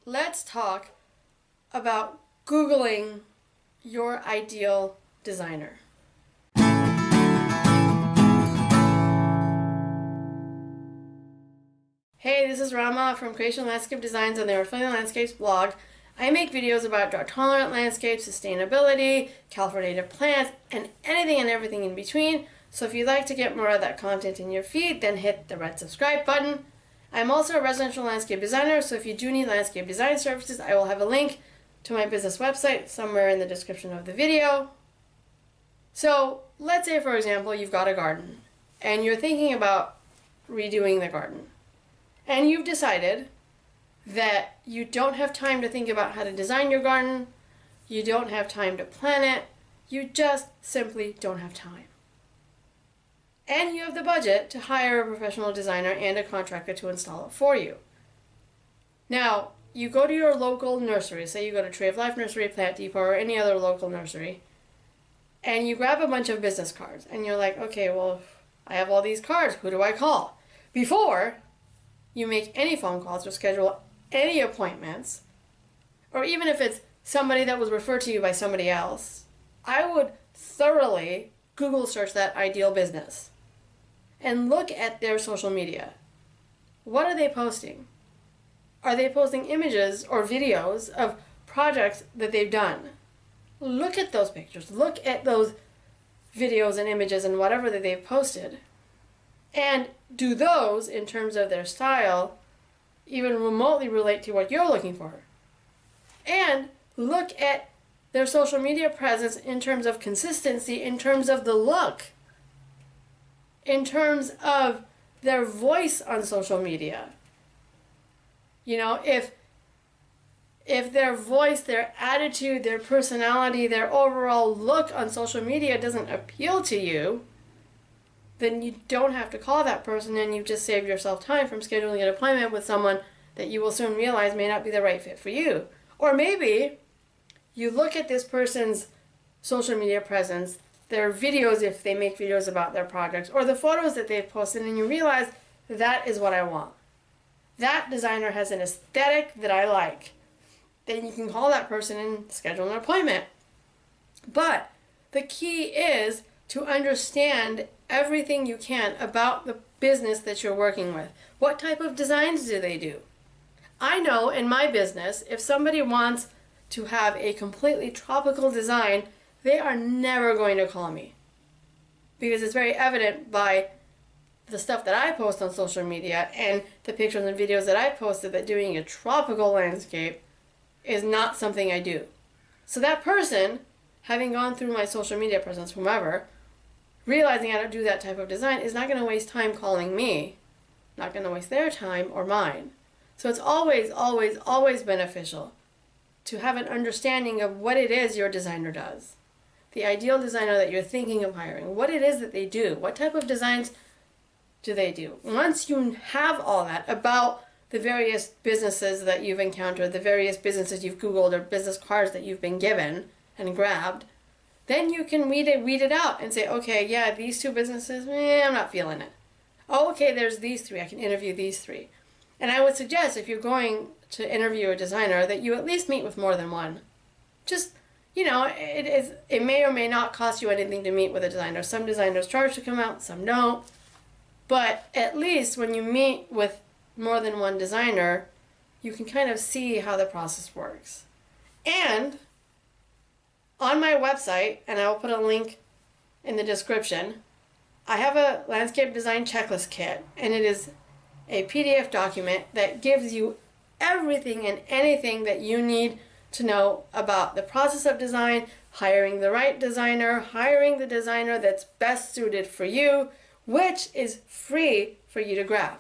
let's talk about Googling your ideal designer. Hey, this is Rama from Creation Landscape Designs on the Orphelia Landscapes blog. I make videos about drought-tolerant landscapes, sustainability, California native plants, and anything and everything in between. So if you'd like to get more of that content in your feed, then hit the red subscribe button. I'm also a residential landscape designer, so if you do need landscape design services, I will have a link to my business website somewhere in the description of the video. So let's say, for example, you've got a garden and you're thinking about redoing the garden. And you've decided that you don't have time to think about how to design your garden, you don't have time to plan it, you just simply don't have time. And you have the budget to hire a professional designer and a contractor to install it for you. Now, you go to your local nursery, say you go to Tree of Life Nursery, Plant Depot, or any other local nursery, and you grab a bunch of business cards, and you're like, okay, well, I have all these cards, who do I call? Before you make any phone calls or schedule any appointments, or even if it's somebody that was referred to you by somebody else, I would thoroughly Google search that ideal business and look at their social media. What are they posting? Are they posting images or videos of projects that they've done? Look at those pictures, look at those videos and images and whatever that they've posted. And do those, in terms of their style, even remotely relate to what you're looking for? And look at their social media presence in terms of consistency, in terms of the look, in terms of their voice on social media. You know, if their voice, their attitude, their personality, their overall look on social media doesn't appeal to you, then you don't have to call that person, and you've just saved yourself time from scheduling an appointment with someone that you will soon realize may not be the right fit for you. Or maybe you look at this person's social media presence, their videos if they make videos about their projects, or the photos that they've posted, and you realize that is what I want. That designer has an aesthetic that I like. Then you can call that person and schedule an appointment. But the key is to understand everything you can about the business that you're working with. What type of designs do they do? I know in my business, if somebody wants to have a completely tropical design, they are never going to call me. Because it's very evident by the stuff that I post on social media and the pictures and videos that I posted that doing a tropical landscape is not something I do. So that person, having gone through my social media presence, whomever, realizing I don't do that type of design, is not going to waste time calling me, not going to waste their time or mine. So it's always, always, always beneficial to have an understanding of what it is your designer does. The ideal designer that you're thinking of hiring, what it is that they do, what type of designs do they do. Once you have all that about the various businesses that you've encountered, the various businesses you've Googled or business cards that you've been given and grabbed, then you can weed it out and say, okay, yeah, these two businesses, I'm not feeling it. Oh, okay, there's these three. I can interview these three. And I would suggest, if you're going to interview a designer, that you at least meet with more than one. Just, you know, it may or may not cost you anything to meet with a designer. Some designers charge to come out, some don't. But at least when you meet with more than one designer, you can kind of see how the process works. And on my website, and I will put a link in the description, I have a landscape design checklist kit, and it is a PDF document that gives you everything and anything that you need to know about the process of design, hiring the right designer, hiring the designer that's best suited for you, which is free for you to grab.